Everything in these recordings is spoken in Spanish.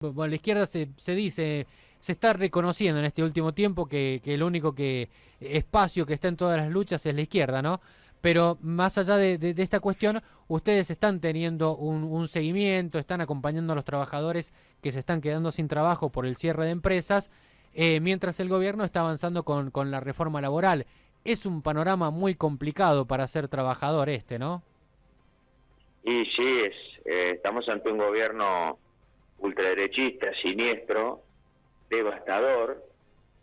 bueno, la izquierda se dice, se está reconociendo en este último tiempo que el único espacio que está en todas las luchas es la izquierda, ¿no? Pero más allá de esta cuestión, ustedes están teniendo un seguimiento, están acompañando a los trabajadores que se están quedando sin trabajo por el cierre de empresas, mientras el gobierno está avanzando con la reforma laboral. Es un panorama muy complicado para ser trabajador ¿no? Y sí, estamos ante un gobierno ultraderechista, siniestro, devastador,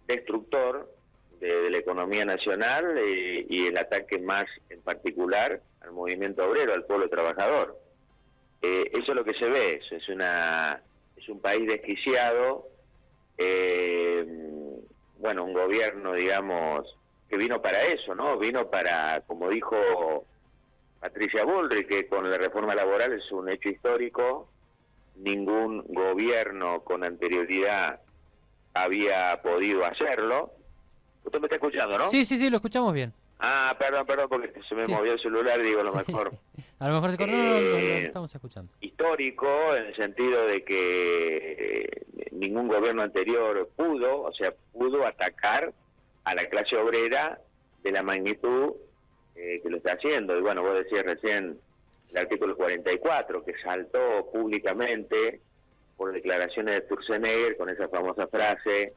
destructor de la economía nacional y el ataque más en particular al movimiento obrero, al pueblo trabajador. Eso es lo que se ve, es un país desquiciado, bueno, un gobierno, digamos, que vino para eso, ¿no? Vino para, como dijo Patricia Bullrich, que con la reforma laboral es un hecho histórico, ningún gobierno con anterioridad había podido hacerlo. Usted me está escuchando, ¿no? Sí, sí, sí, lo escuchamos bien. Ah, perdón, porque se me Sí. movió el celular, digo, a lo mejor. A lo mejor se cortó, no, lo estamos escuchando. Histórico, en el sentido de que ningún gobierno anterior pudo atacar a la clase obrera de la magnitud que lo está haciendo. Y bueno, vos decías recién el artículo 44, que saltó públicamente por declaraciones de Sturzenegger con esa famosa frase: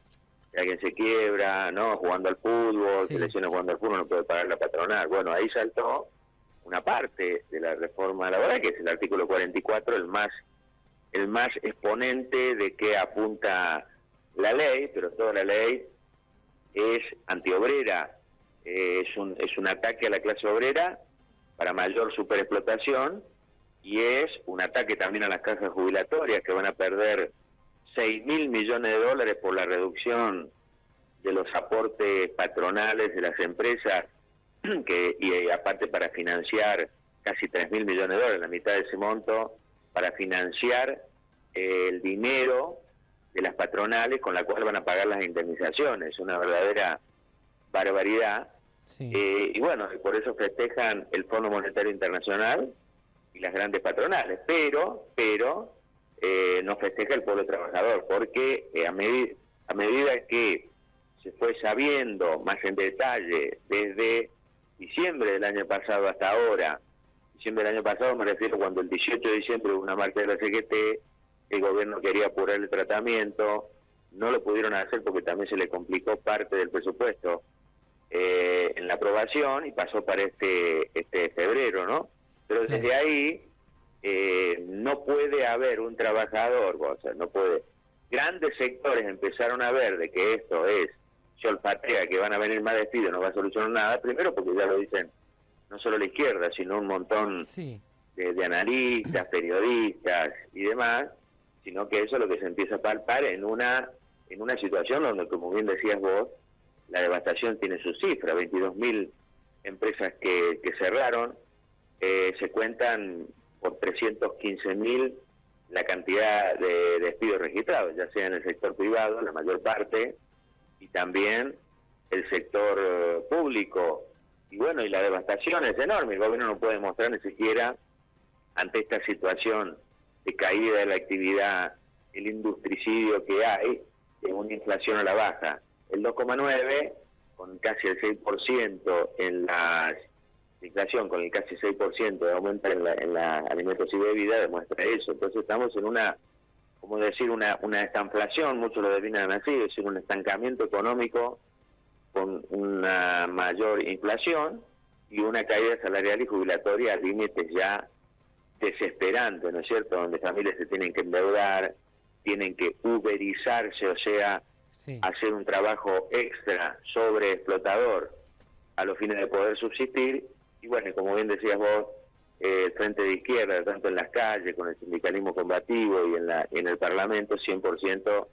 que alguien se quiebra, ¿no? Jugando al fútbol, Sí. selecciones jugando al fútbol, no puede pagar la patronal. Bueno, ahí saltó una parte de la reforma laboral, que es el artículo 44, el más exponente de que apunta la ley, pero toda la ley es antiobrera, es un ataque a la clase obrera para mayor superexplotación, y es un ataque también a las cajas jubilatorias, que van a perder 6.000 millones de dólares por la reducción de los aportes patronales de las empresas, y aparte para financiar casi 3.000 millones de dólares, la mitad de ese monto, para financiar el dinero de las patronales con la cual van a pagar las indemnizaciones. Una verdadera barbaridad. Sí. Y bueno, por eso festejan el Fondo Monetario Internacional y las grandes patronales, pero no festeja el pueblo trabajador, porque a medida que se fue sabiendo más en detalle desde diciembre del año pasado hasta ahora, diciembre del año pasado me refiero cuando el 18 de diciembre hubo una marcha de la CGT, el gobierno quería apurar el tratamiento, no lo pudieron hacer porque también se le complicó parte del presupuesto en la aprobación, y pasó para este febrero, ¿no? Pero Claro. desde ahí no puede haber un trabajador, o sea, no puede. Grandes sectores empezaron a ver de que esto se olfatea, que van a venir más despidos, no va a solucionar nada, primero porque ya lo dicen no solo la izquierda, sino un montón Sí. de analistas, periodistas y demás, sino que eso es lo que se empieza a palpar en una situación donde, como bien decías vos, la devastación tiene su cifra: 22.000 empresas que cerraron, se cuentan por 315.000 la cantidad de despidos registrados, ya sea en el sector privado, la mayor parte, y también el sector público. Y bueno, y la devastación es enorme. El gobierno no puede mostrar ni siquiera, ante esta situación de caída de la actividad, el industricidio que hay, de una inflación a la baja. El 2,9, con casi el 6% en la inflación, con el casi 6% de aumento en la alimentos y bebidas, demuestra eso. Entonces estamos en como decir, una estanflación, muchos lo definan así, es decir, un estancamiento económico con una mayor inflación y una caída salarial y jubilatoria a límites ya desesperantes, ¿no es cierto?, donde familias se tienen que endeudar, tienen que uberizarse, o sea, Sí. hacer un trabajo extra sobre explotador a los fines de poder subsistir. Y bueno, como bien decías vos, el frente de izquierda, tanto en las calles, con el sindicalismo combativo y en el Parlamento, 100%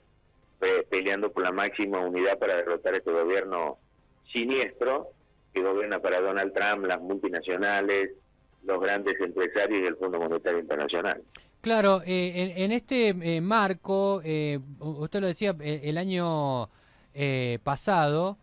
peleando por la máxima unidad para derrotar este gobierno siniestro que gobierna para Donald Trump, las multinacionales, los grandes empresarios y el Fondo Monetario Internacional. Claro, en este marco, usted lo decía, el año pasado,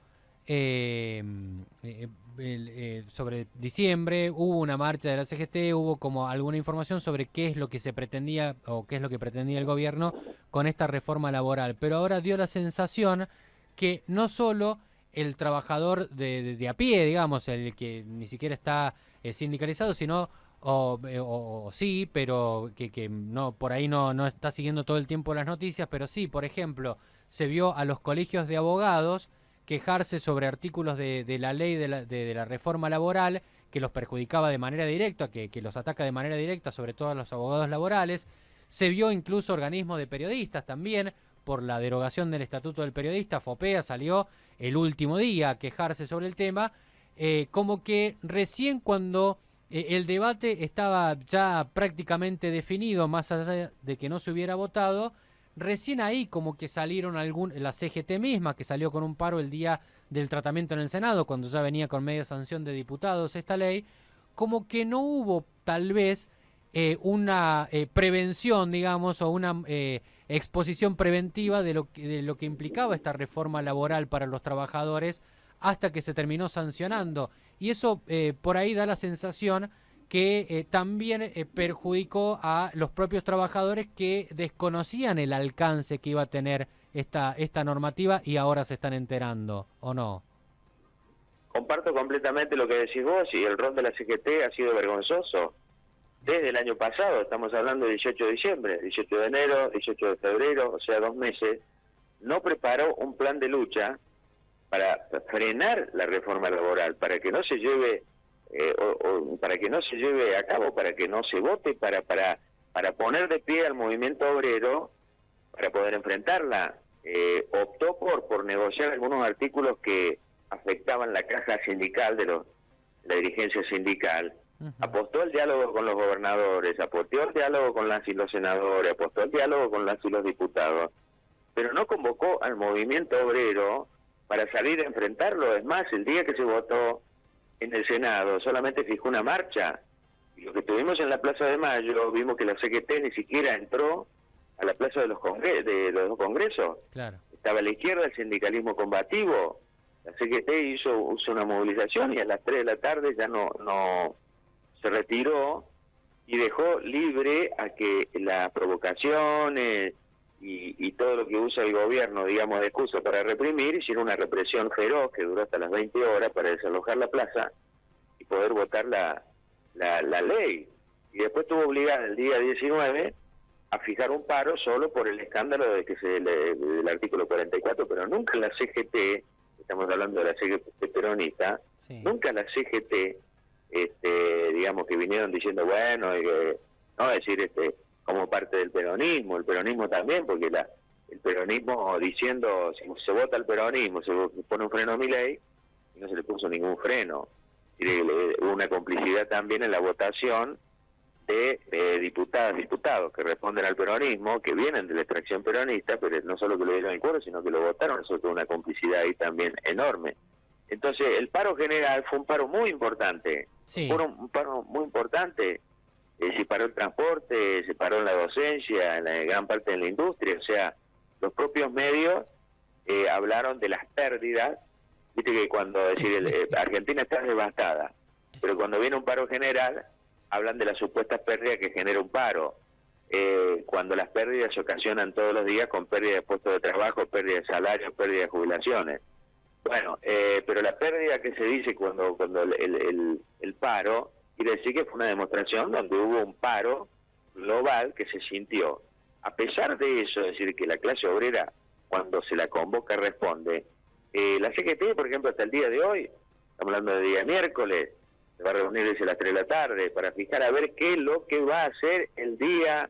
sobre diciembre, hubo una marcha de la CGT, hubo como alguna información sobre qué es lo que se pretendía o qué es lo que pretendía el gobierno con esta reforma laboral, pero ahora dio la sensación que no solo el trabajador de a pie, digamos, el que ni siquiera está sindicalizado, sino o sí, pero que no por ahí no está siguiendo todo el tiempo las noticias, pero sí, por ejemplo, se vio a los colegios de abogados quejarse sobre artículos de la ley de la reforma laboral que los perjudicaba de manera directa, que los ataca de manera directa, sobre todo a los abogados laborales. Se vio incluso organismos de periodistas también, por la derogación del Estatuto del Periodista. FOPEA salió el último día a quejarse sobre el tema, como que recién cuando el debate estaba ya prácticamente definido, más allá de que no se hubiera votado, recién ahí como que salieron la CGT misma, que salió con un paro el día del tratamiento en el Senado, cuando ya venía con media sanción de diputados esta ley, como que no hubo tal vez una prevención, digamos, o una exposición preventiva de lo que implicaba esta reforma laboral para los trabajadores hasta que se terminó sancionando. Y eso por ahí da la sensación que también perjudicó a los propios trabajadores que desconocían el alcance que iba a tener esta normativa y ahora se están enterando, ¿o no? Comparto completamente lo que decís vos, y el rol de la CGT ha sido vergonzoso. Desde el año pasado, estamos hablando del 18 de diciembre, 18 de enero, 18 de febrero, o sea, 2 meses, no preparó un plan de lucha para frenar la reforma laboral, para que no se lleve para que no se lleve a cabo, para que no se vote, para poner de pie al movimiento obrero, para poder enfrentarla. Optó por negociar algunos artículos que afectaban la caja sindical la dirigencia sindical. Apostó al diálogo con los gobernadores, apostó al diálogo con las y los senadores, apostó al diálogo con las y los diputados, pero no convocó al movimiento obrero para salir a enfrentarlo. Es más, el día que se votó en el Senado solamente fijó una marcha, y lo que tuvimos en la Plaza de Mayo, vimos que la CGT ni siquiera entró a la plaza de los dos congresos. Claro. Estaba a la izquierda el sindicalismo combativo, la CGT hizo una movilización y a las 3 de la tarde ya no se retiró y dejó libre a que las provocaciones y todo lo que usa el gobierno, digamos, de excusa para reprimir, hicieron una represión feroz que duró hasta las 20 horas para desalojar la plaza y poder votar la ley. Y después estuvo obligada el día 19 a fijar un paro solo por el escándalo del artículo 44, pero nunca la CGT, estamos hablando de la CGT peronista, sí. Nunca la CGT, digamos, que vinieron diciendo, bueno, no decir como parte del peronismo, el peronismo también, porque el peronismo diciendo, si se vota el peronismo, se pone un freno a Milei, y no se le puso ningún freno. Hubo una complicidad también en la votación de diputadas, diputados que responden al peronismo, que vienen de la extracción peronista, pero no solo que lo dieron en cuero, sino que lo votaron. Eso fue una complicidad ahí también enorme. Entonces, el paro general fue un paro muy importante. Sí. Fue un paro muy importante. Se paró el transporte, se paró la docencia, en la gran parte de la industria. O sea, los propios medios hablaron de las pérdidas. Viste que cuando Argentina está devastada, pero cuando viene un paro general, hablan de las supuestas pérdidas que genera un paro. Cuando las pérdidas se ocasionan todos los días con pérdida de puestos de trabajo, pérdida de salarios, pérdida de jubilaciones. Bueno, pero la pérdida que se dice cuando el paro, quiere decir que fue una demostración donde hubo un paro global que se sintió. A pesar de eso, es decir, que la clase obrera, cuando se la convoca, responde. La CGT, por ejemplo, hasta el día de hoy, estamos hablando de día miércoles, se va a reunir desde las 3 de la tarde para fijar a ver qué es lo que va a hacer el día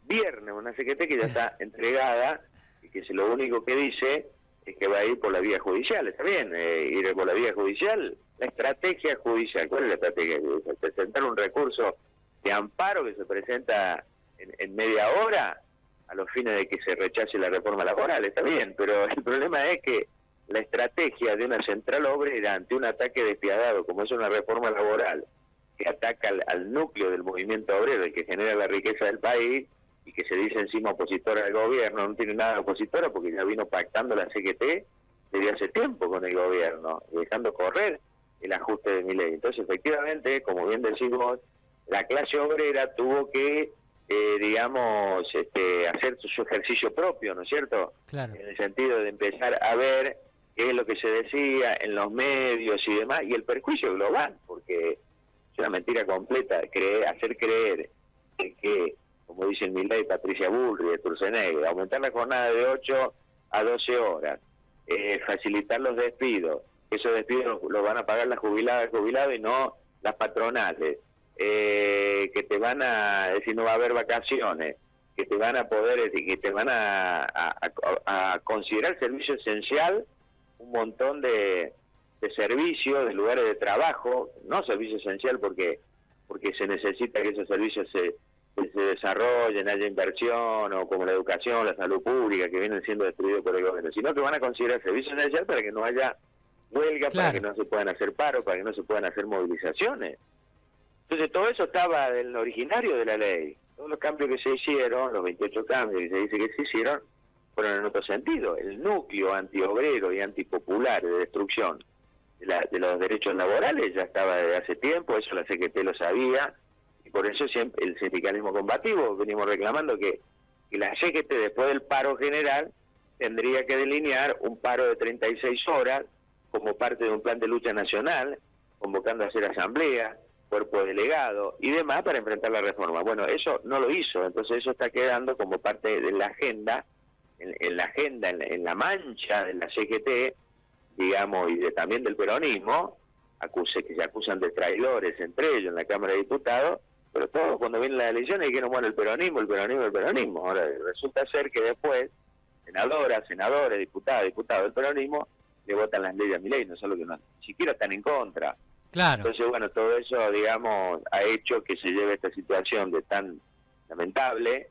viernes. Una CGT que ya está entregada y que lo único que dice es que va a ir por la vía judicial. Está bien, ir por la vía judicial. La estrategia judicial, ¿cuál es la estrategia judicial? Presentar un recurso de amparo que se presenta en media hora a los fines de que se rechace la reforma laboral. Está bien, pero el problema es que la estrategia de una central obrera ante un ataque despiadado como es una reforma laboral que ataca al núcleo del movimiento obrero, el que genera la riqueza del país y que se dice encima opositora al gobierno, no tiene nada de opositora porque ya vino pactando la CGT desde hace tiempo con el gobierno, dejando correr el ajuste de Milei. Entonces, efectivamente, como bien decís vos, la clase obrera tuvo que, digamos, hacer su ejercicio propio, ¿no es cierto? Claro. En el sentido de empezar a ver qué es lo que se decía en los medios y demás, y el perjuicio global, porque es una mentira completa hacer creer que, como dicen Milei, Patricia Bullrich, de Turcenegro, aumentar la jornada de 8 a 12 horas, facilitar los despidos, esos despidos los van a pagar las jubiladas y jubilados y no las patronales, que te van a decir no va a haber vacaciones, que te van a poder, que te van a considerar servicio esencial un montón de servicios, de lugares de trabajo, no servicio esencial porque se necesita que esos servicios se desarrollen, haya inversión, o como la educación, la salud pública, que vienen siendo destruidos por el gobierno, sino que van a considerar servicio esencial para que no haya huelga, claro, para que no se puedan hacer paros, para que no se puedan hacer movilizaciones. Entonces todo eso estaba del originario de la ley. Todos los cambios que se hicieron, los 28 cambios que se dice que se hicieron, fueron en otro sentido. El núcleo antiobrero y antipopular de destrucción de los derechos laborales ya estaba desde hace tiempo, eso la CGT lo sabía, y por eso siempre el sindicalismo combativo venimos reclamando que la CGT después del paro general tendría que delinear un paro de 36 horas como parte de un plan de lucha nacional, convocando a hacer asamblea, cuerpo delegado y demás para enfrentar la reforma. Bueno, eso no lo hizo, entonces eso está quedando como parte de la agenda, en la mancha de la CGT, digamos, y también del peronismo, que se acusan de traidores entre ellos en la Cámara de Diputados, pero todos cuando vienen las elecciones dijeron, bueno, el peronismo. Ahora resulta ser que después, senadoras, senadores, diputados del peronismo, le votan las leyes a Milei, no solo que no, ni siquiera están en contra. claro. Entonces, bueno, todo eso, digamos, ha hecho que se lleve esta situación de tan lamentable,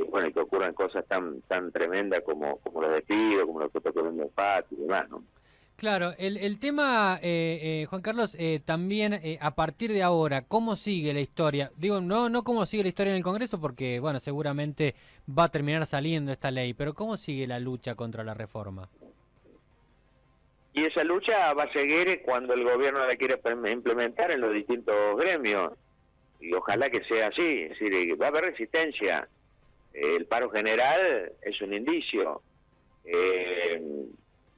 bueno, y que ocurran cosas tan tremendas como los despidos, como los que está ocurriendo en FAT y demás, ¿no? Claro, el tema, Juan Carlos, también a partir de ahora, ¿cómo sigue la historia? Digo, no cómo sigue la historia en el Congreso, porque, bueno, seguramente va a terminar saliendo esta ley, pero ¿cómo sigue la lucha contra la reforma? Y esa lucha va a seguir cuando el gobierno la quiera implementar en los distintos gremios, y ojalá que sea así, es decir, va a haber resistencia. El paro general es un indicio,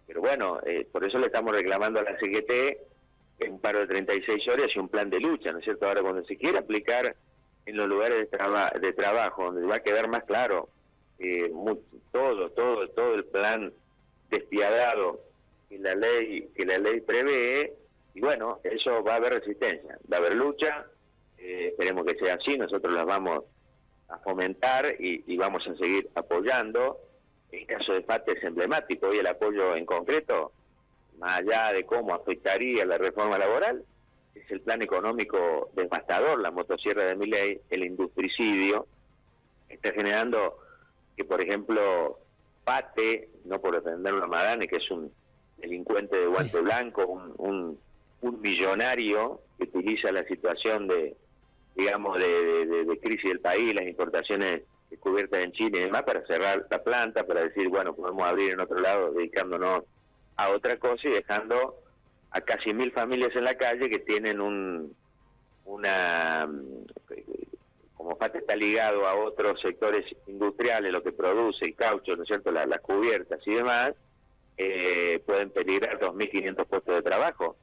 pero bueno, por eso le estamos reclamando a la CGT un paro de 36 horas y un plan de lucha, ¿no es cierto? Ahora, cuando se quiera aplicar en los lugares de trabajo, donde va a quedar más claro todo el plan despiadado que la ley prevé, y bueno, eso va a haber resistencia, va a haber lucha, esperemos que sea así, nosotros las vamos a fomentar y vamos a seguir apoyando. El caso de FAT es emblemático, hoy el apoyo en concreto, más allá de cómo afectaría la reforma laboral, es el plan económico devastador, la motosierra de Milei, el industricidio, está generando que, por ejemplo, Pate, no por defenderlo a Madane, que es un delincuente de guante blanco, un millonario que utiliza la situación de crisis del país, las importaciones descubiertas en China y demás, para cerrar la planta, para decir, bueno, podemos abrir en otro lado, dedicándonos a otra cosa y dejando a casi 1000 familias en la calle que tienen como parte está ligado a otros sectores industriales, lo que produce el caucho, ¿no es cierto?, las cubiertas y demás, pueden peligrar 2.500 puestos de trabajo.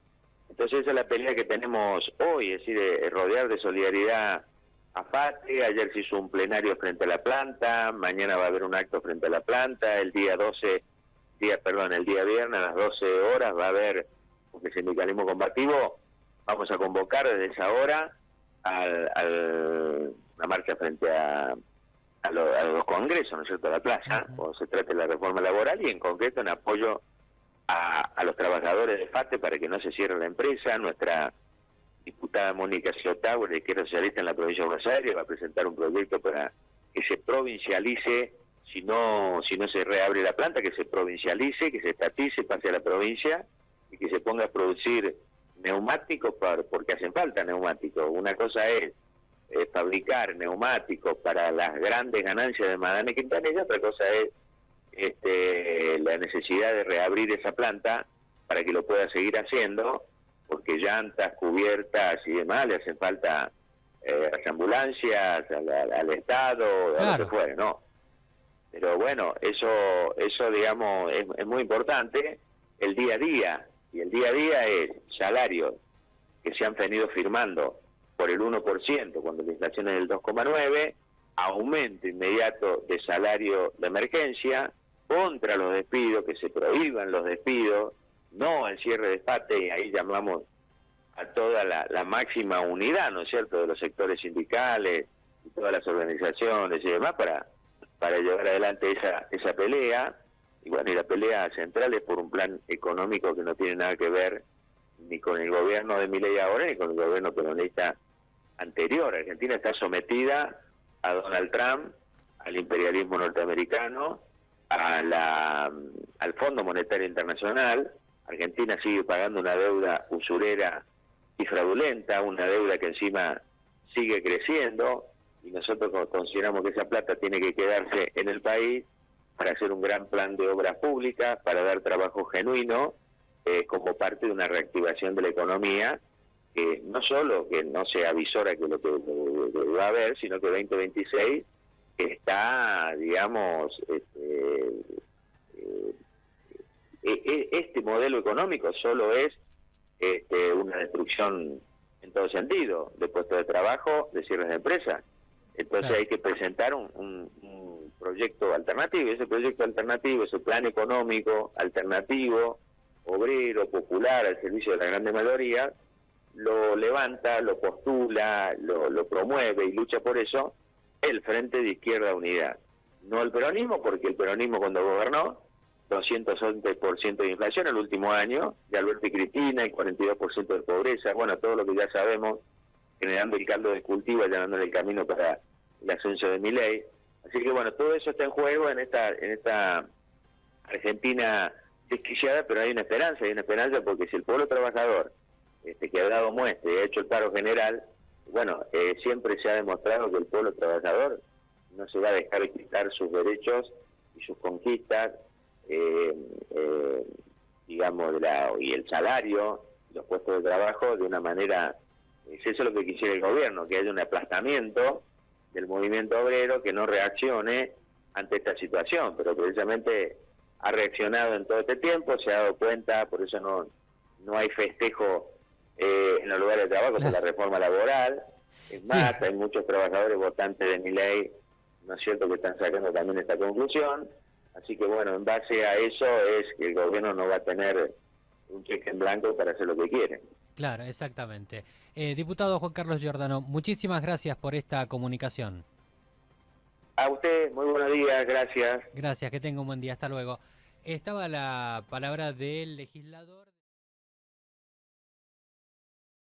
Entonces esa es la pelea que tenemos hoy, es decir, rodear de solidaridad a FATE. Ayer se hizo un plenario frente a la planta, mañana va a haber un acto frente a la planta, el día viernes a las 12 horas va a haber, porque el sindicalismo combativo, vamos a convocar desde esa hora una marcha frente a los congresos, ¿no es cierto?, a la plaza, cuando se trate de la reforma laboral, y en concreto en apoyo a los trabajadores de FATE para que no se cierre la empresa. Nuestra diputada Mónica Ciotagua, de Izquierda Socialista en la provincia de Buenos Aires, va a presentar un proyecto para que se provincialice, si no se reabre la planta, que se provincialice, que se estatice, pase a la provincia, y que se ponga a producir neumáticos, porque hacen falta neumáticos. Una cosa es fabricar neumáticos para las grandes ganancias de Madane Quintanilla, otra cosa es la necesidad de reabrir esa planta para que lo pueda seguir haciendo, porque llantas, cubiertas y demás le hacen falta a las ambulancias, al Estado, a lo Claro. que fuere, ¿no? Pero bueno, eso digamos, es muy importante el día a día, y el día a día es salarios que se han venido firmando por el 1%, cuando la inflación es del 2,9%, aumento inmediato de salario de emergencia, contra los despidos, que se prohíban los despidos, no al cierre de despate, y ahí llamamos a toda la máxima unidad, ¿no es cierto?, de los sectores sindicales y todas las organizaciones y demás para llevar adelante esa pelea. Y bueno, y la pelea central es por un plan económico que no tiene nada que ver ni con el gobierno de Milei ahora ni con el gobierno peronista anterior. Argentina está sometida a Donald Trump, al imperialismo norteamericano, al Fondo Monetario Internacional. Argentina sigue pagando una deuda usurera y fraudulenta, una deuda que encima sigue creciendo, y nosotros consideramos que esa plata tiene que quedarse en el país para hacer un gran plan de obras públicas, para dar trabajo genuino, como parte de una reactivación de la economía, que no solo que no se avisora que lo que va a haber, sino que 2026 está, digamos, este modelo económico solo es una destrucción en todo sentido, de puestos de trabajo, de cierres de empresas. Entonces Claro. hay que presentar un proyecto alternativo. Ese proyecto alternativo, ese plan económico alternativo, obrero, popular, al servicio de la grande mayoría, lo levanta, lo postula, lo promueve y lucha por eso el Frente de Izquierda Unidad. No el peronismo, porque el peronismo cuando gobernó, 211% de inflación el último año, de Alberto y Cristina, el 42% de pobreza, bueno, todo lo que ya sabemos, generando el caldo de cultivo, allanándole el camino para el ascenso de Milei. Así que bueno, todo eso está en juego en esta Argentina desquiciada, pero hay una esperanza porque si el pueblo trabajador, que ha dado muestra y ha hecho el paro general, bueno, siempre se ha demostrado que el pueblo trabajador no se va a dejar de quitar sus derechos y sus conquistas, digamos, y el salario, los puestos de trabajo de una manera, eso es lo que quisiera el gobierno, que haya un aplastamiento del movimiento obrero que no reaccione ante esta situación, pero precisamente ha reaccionado en todo este tiempo, se ha dado cuenta, por eso no hay festejo en los lugares de trabajo por la reforma laboral. Es más, hay muchos trabajadores votantes de Milei, ¿no es cierto?, que están sacando también esta conclusión. Así que bueno, en base a eso es que el gobierno no va a tener un cheque en blanco para hacer lo que quiere. Claro, exactamente. Diputado Juan Carlos Giordano, muchísimas gracias por esta comunicación. A usted, muy buenos días, gracias. Gracias, que tenga un buen día. Hasta luego. Estaba la palabra del legislador.